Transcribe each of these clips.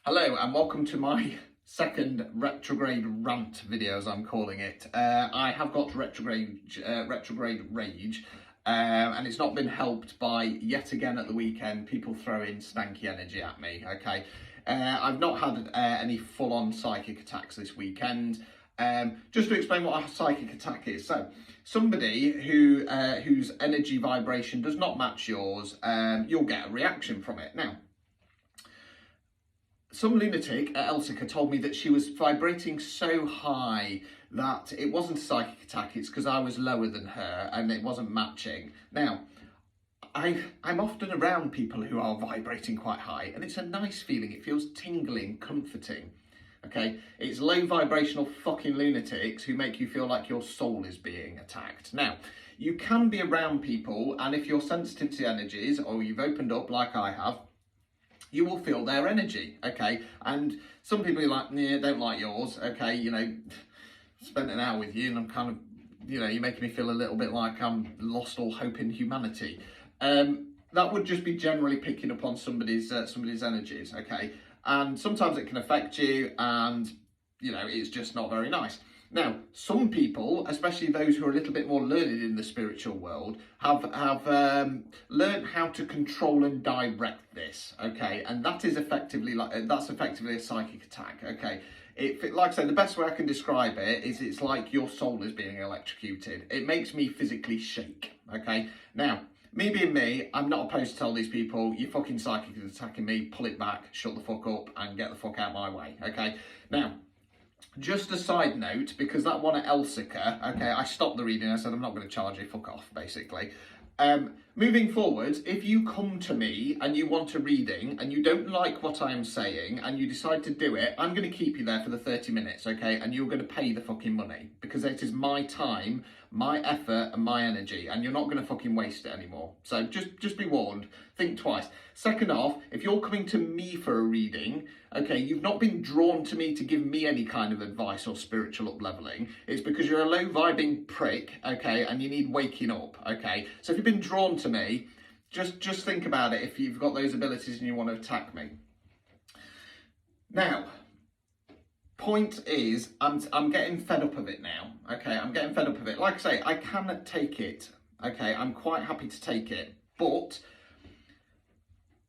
Hello and welcome to my second retrograde rant video, as I'm calling it. I have got retrograde rage, and it's not been helped by, yet again at the weekend, people throwing stanky energy at me. Okay, I've not had any full-on psychic attacks this weekend. Just to explain what a psychic attack is. So, somebody whose energy vibration does not match yours, you'll get a reaction from it. Now, some lunatic at Elsica told me that she was vibrating so high that it wasn't a psychic attack, it's because I was lower than her and it wasn't matching. Now, I'm often around people who are vibrating quite high and it's a nice feeling. It feels tingling, comforting. Okay, it's low vibrational fucking lunatics who make you feel like your soul is being attacked. Now, you can be around people, and if you're sensitive to energies or you've opened up like I have, you will feel their energy, okay? And some people are like, yeah, don't like yours, okay? You know, spent an hour with you and I'm kind of, you know, you're making me feel a little bit like I'm lost all hope in humanity. That would just be generally picking up on somebody's energies, okay? And sometimes it can affect you and, you know, it's just not very nice. Now, some people, especially those who are a little bit more learned in the spiritual world, have learned how to control and direct this, okay? And that is effectively that's effectively a psychic attack, okay? Like I say, the best way I can describe it is it's like your soul is being electrocuted. It makes me physically shake, okay? Now, me being me, I'm not opposed to tell these people, you fucking psychic is attacking me, pull it back, shut the fuck up, and get the fuck out my way, okay? Now, just a side note, because that one at Elsica, okay, I stopped the reading. I said, I'm not going to charge you, fuck off, basically. Moving forward, if you come to me and you want a reading and you don't like what I am saying and you decide to do it, I'm going to keep you there for the 30 minutes, okay? And you're going to pay the fucking money because it is my time, my effort and my energy, and you're not going to fucking waste it anymore. So just be warned, think twice. Second off, if you're coming to me for a reading, okay, you've not been drawn to me to give me any kind of advice or spiritual up-leveling. It's because you're a low-vibing prick, okay, and you need waking up, okay? So if you've been drawn to me, just think about it if you've got those abilities and you want to attack me. Now, point is, I'm getting fed up of it now, okay? I'm getting fed up of it. Like I say, I can take it, okay? I'm quite happy to take it, but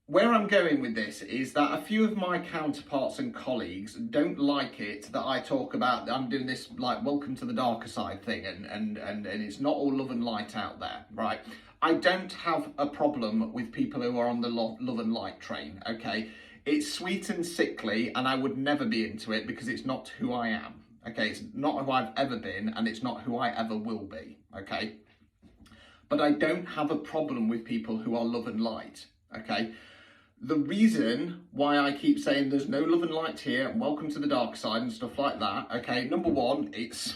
where I'm going with this is that a few of my counterparts and colleagues don't like it that I talk about, I'm doing this like welcome to the darker side thing and it's not all love and light out there, right? I don't have a problem with people who are on the love and light train, okay? It's sweet and sickly and I would never be into it because it's not who I am, okay? It's not who I've ever been and it's not who I ever will be, okay? But I don't have a problem with people who are love and light, okay? The reason why I keep saying there's no love and light here and welcome to the dark side and stuff like that, okay, number one, it's,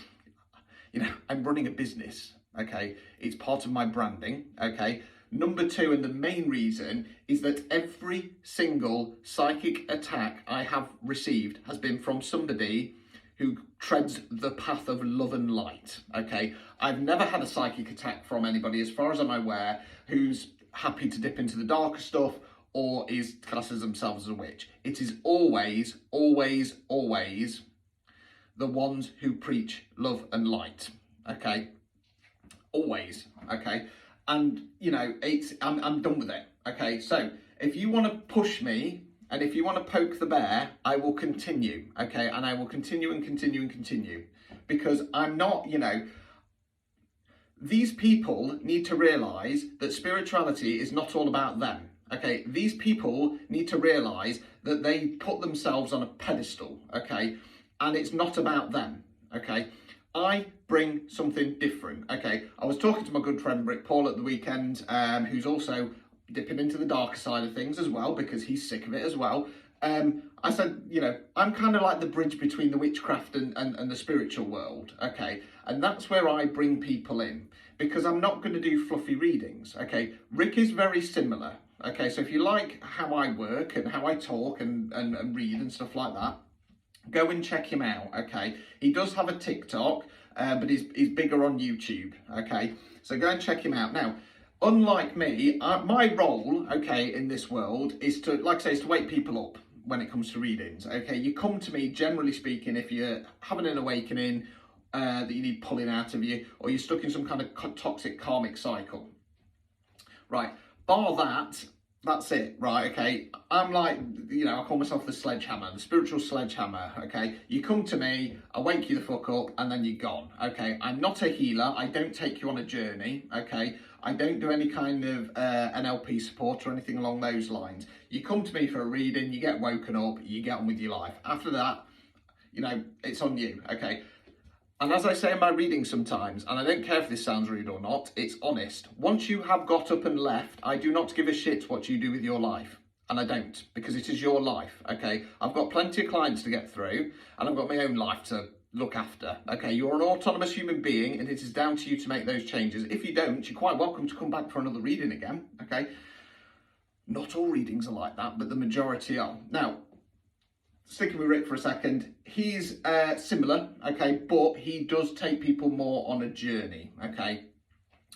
you know, I'm running a business, okay, it's part of my branding, okay. Number two, and the main reason, is that every single psychic attack I have received has been from somebody who treads the path of love and light, okay. I've never had a psychic attack from anybody, as far as I'm aware, who's happy to dip into the darker stuff or is classes themselves as a witch. It is always, always, always the ones who preach love and light, okay? Always, okay? And, you know, I'm done with it, okay? So, if you want to push me, and if you want to poke the bear, I will continue, okay? And I will continue and continue and continue. Because I'm not, you know, these people need to realise that spirituality is not all about them. Okay, these people need to realise that they put themselves on a pedestal, okay, and it's not about them, okay. I bring something different, okay. I was talking to my good friend Brick Paul at the weekend, who's also dipping into the darker side of things as well, because he's sick of it as well. I said, you know, I'm kind of like the bridge between the witchcraft and the spiritual world, okay, and that's where I bring people in, because I'm not going to do fluffy readings, okay. Rick is very similar. Okay, so if you like how I work and how I talk and read and stuff like that, go and check him out, okay? He does have a TikTok, but he's bigger on YouTube, okay? So go and check him out. Now, unlike me, my role, okay, in this world is to, like I say, is to wake people up, when it comes to readings, okay? You come to me, generally speaking, if you're having an awakening that you need pulling out of you, or you're stuck in some kind of toxic karmic cycle. Right, bar that, that's it, right, okay? I'm like, you know, I call myself the sledgehammer, the spiritual sledgehammer, okay? You come to me, I wake you the fuck up, and then you're gone, okay? I'm not a healer, I don't take you on a journey, okay? I don't do any kind of NLP support or anything along those lines. You come to me for a reading, you get woken up, you get on with your life. After that, you know, it's on you, okay? And as I say in my readings sometimes, and I don't care if this sounds rude or not, it's honest. Once you have got up and left, I do not give a shit what you do with your life. And I don't, because it is your life, okay? I've got plenty of clients to get through, and I've got my own life to look after, okay? You're an autonomous human being, and it is down to you to make those changes. If you don't, you're quite welcome to come back for another reading again, okay? Not all readings are like that, but the majority are. Now, sticking with Rick for a second, he's similar, okay, but he does take people more on a journey, okay?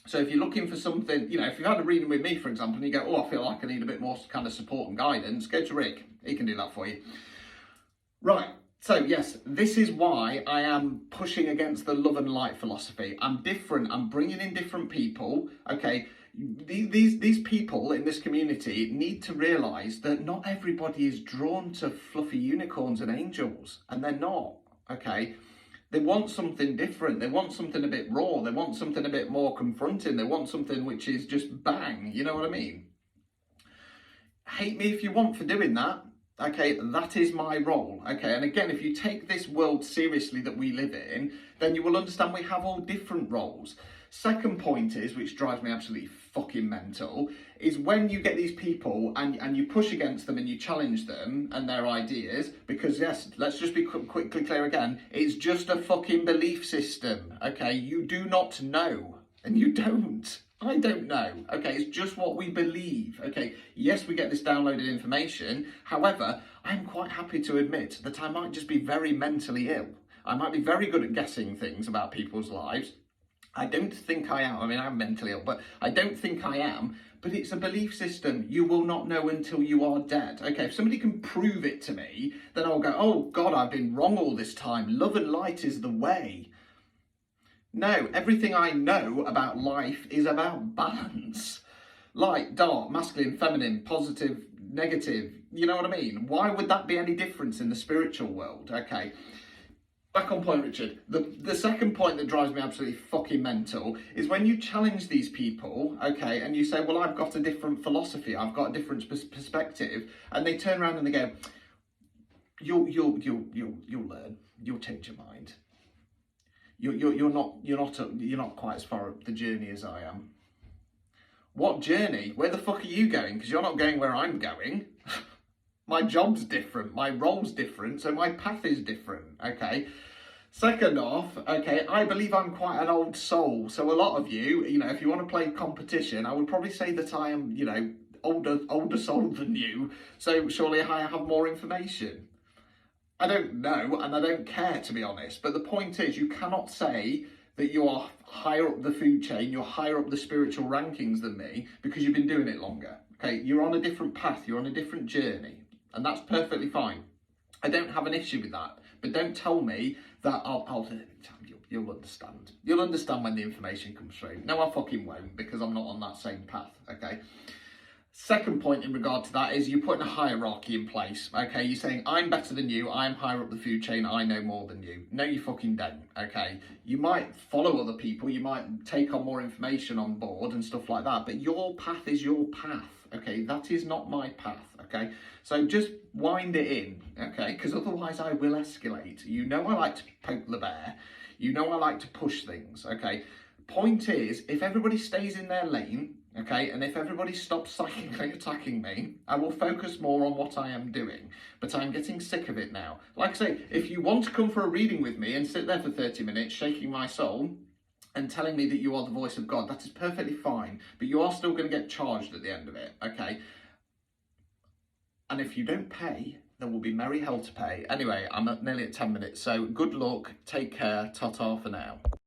So if you're looking for something, you know, if you've had a reading with me, for example, and you go, oh, I feel like I need a bit more kind of support and guidance, go to Rick. He can do that for you. Right, so yes, this is why I am pushing against the love and light philosophy. I'm different, I'm bringing in different people, okay? These people in this community need to realise that not everybody is drawn to fluffy unicorns and angels, and they're not, okay? They want something different, they want something a bit raw, they want something a bit more confronting, they want something which is just bang, you know what I mean? Hate me if you want for doing that, okay? That is my role, okay? And again, if you take this world seriously that we live in, then you will understand we have all different roles. Second point is, which drives me absolutely fucking mental, is when you get these people and you push against them and you challenge them and their ideas, because yes, let's just be quickly clear again, it's just a fucking belief system, okay? You do not know, and you don't. I don't know, okay? It's just what we believe, okay? Yes, we get this downloaded information. However, I'm quite happy to admit that I might just be very mentally ill. I might be very good at guessing things about people's lives. I don't think I am. I mean, I'm mentally ill, but I don't think I am. But it's a belief system. You will not know until you are dead. Okay, if somebody can prove it to me, then I'll go, oh God, I've been wrong all this time. Love and light is the way. No, everything I know about life is about balance. Light, dark, masculine, feminine, positive, negative. You know what I mean? Why would that be any difference in the spiritual world? Okay. Back on point, Richard. The second point that drives me absolutely fucking mental is when you challenge these people, okay, and you say, well, I've got a different philosophy, I've got a different perspective, and they turn around and they go, you'll learn, you'll change your mind. You're not quite as far up the journey as I am. What journey? Where the fuck are you going? Because you're not going where I'm going. My job's different, my role's different, so my path is different, okay? Second off, okay, I believe I'm quite an old soul, so a lot of you, you know, if you want to play competition, I would probably say that I am, you know, older soul than you, so surely I have more information. I don't know, and I don't care, to be honest, but the point is, you cannot say that you are higher up the food chain, you're higher up the spiritual rankings than me, because you've been doing it longer, okay? You're on a different path, you're on a different journey. And that's perfectly fine. I don't have an issue with that. But don't tell me that you'll understand. You'll understand when the information comes through. No, I fucking won't, because I'm not on that same path, okay? Second point in regard to that is you're putting a hierarchy in place, okay? You're saying, I'm better than you, I'm higher up the food chain, I know more than you. No, you fucking don't, okay? You might follow other people, you might take on more information on board and stuff like that, but your path is your path, okay? That is not my path, okay? So just wind it in, okay? Because otherwise I will escalate. You know I like to poke the bear. You know I like to push things, okay? Point is, if everybody stays in their lane, okay, and if everybody stops psychically attacking me, I will focus more on what I am doing. But I'm getting sick of it now. Like I say, if you want to come for a reading with me and sit there for 30 minutes shaking my soul and telling me that you are the voice of God, that is perfectly fine. But you are still going to get charged at the end of it, okay? And if you don't pay, there will be merry hell to pay. Anyway, I'm nearly at 10 minutes, so good luck, take care, ta-ta for now.